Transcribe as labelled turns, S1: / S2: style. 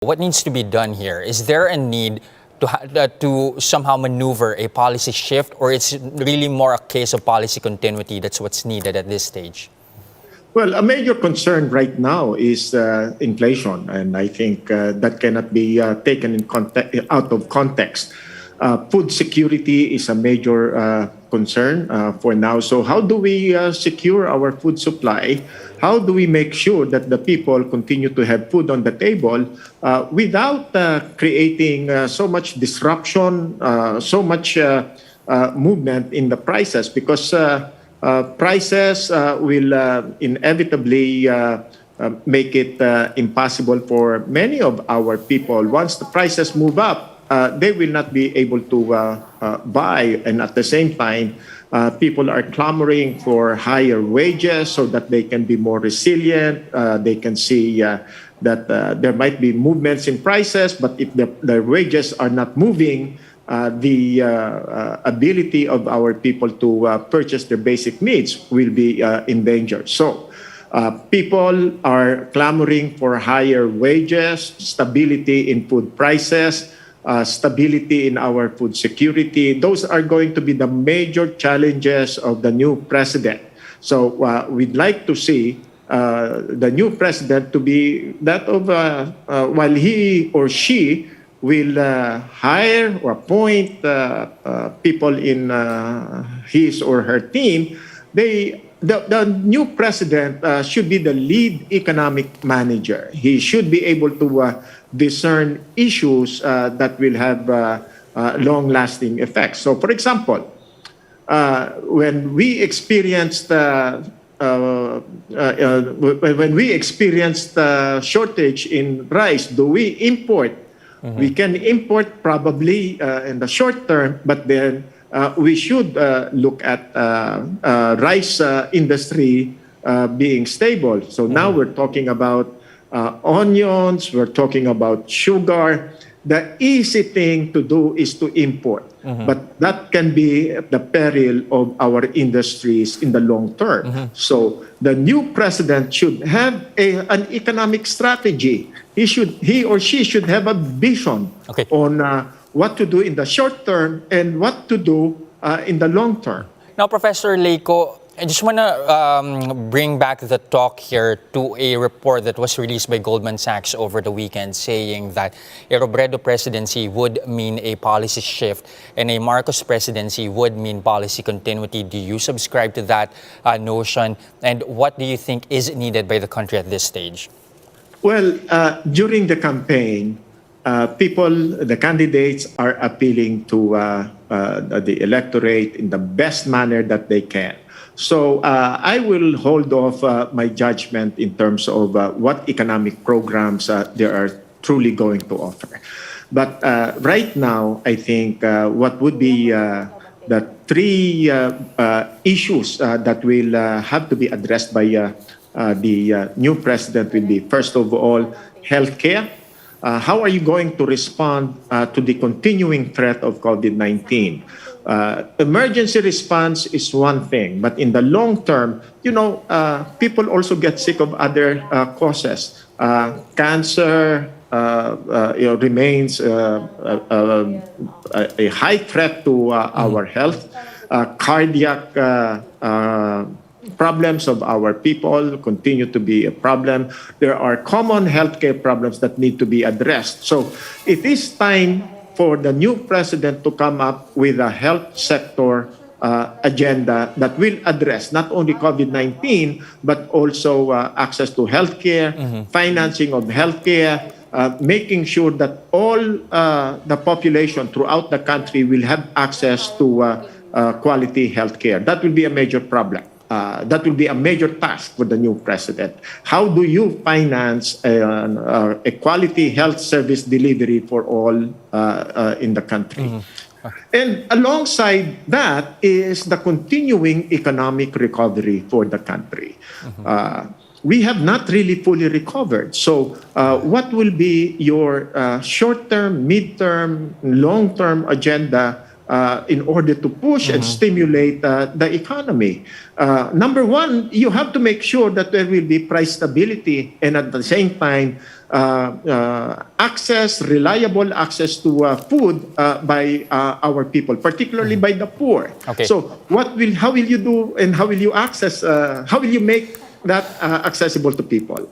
S1: What needs to be done here? Is there a need to somehow maneuver a policy shift, or it's really more a case of policy continuity that's what's needed at this stage?
S2: Well, a major concern right now is inflation, and I think that cannot be taken out of context. Food security is a major concern for now. So how do we secure our food supply? How do we make sure that the people continue to have food on the table without creating so much disruption, so much movement in the prices? Because prices will inevitably make it impossible for many of our people. Once the prices move up, they will not be able to buy. And at the same time, people are clamoring for higher wages so that they can be more resilient. They can see that there might be movements in prices, but if the wages are not moving, the ability of our people to purchase their basic needs will be in danger. So people are clamoring for higher wages, stability in food prices, stability in our food security. Those are going to be the major challenges of the new president. So we'd like to see the new president to be that of, while he or she will hire or appoint people in his or her team, the new president should be the lead economic manager. He should be able to discern issues that will have long-lasting effects. So, for example, when we experienced shortage in rice, do we import? Mm-hmm. We can import probably in the short term, but then we should look at rice industry being stable. So now we're talking about onions, we're talking about sugar. The easy thing to do is to import. Mm-hmm. But that can be at the peril of our industries in the long term. Mm-hmm. So the new president should have an economic strategy. He or she should have a vision on what to do in the short term and what to do in the long term.
S1: Now, Professor Leyco, I just want to bring back the talk here to a report that was released by Goldman Sachs over the weekend saying that a Robredo presidency would mean a policy shift and a Marcos presidency would mean policy continuity. Do you subscribe to that notion? And what do you think is needed by the country at this stage?
S2: Well, during the campaign, the candidates are appealing to the electorate in the best manner that they can. So I will hold off my judgment in terms of what economic programs they are truly going to offer. But right now, I think what would be the three issues that will have to be addressed by the new president will be, first of all, healthcare. How are you going to respond to the continuing threat of COVID-19? Emergency response is one thing, but in the long term, people also get sick of other causes. Cancer remains a high threat to our health. Cardiac problems of our people continue to be a problem. There are common healthcare problems that need to be addressed. So it is time for the new president to come up with a health sector agenda that will address not only COVID-19, but also access to healthcare, financing of healthcare, making sure that all the population throughout the country will have access to quality healthcare. That will be a major problem. That will be a major task for the new president. How do you finance a quality health service delivery for all in the country? Mm-hmm. And alongside that is the continuing economic recovery for the country. Mm-hmm. We have not really fully recovered. So what will be your short-term, mid-term, long-term agenda in order to push and stimulate the economy? Number one, you have to make sure that there will be price stability, and at the same time, reliable access to food by our people, particularly by the poor.
S1: Okay.
S2: So, how will you do, and how will you access? How will you make that accessible to people?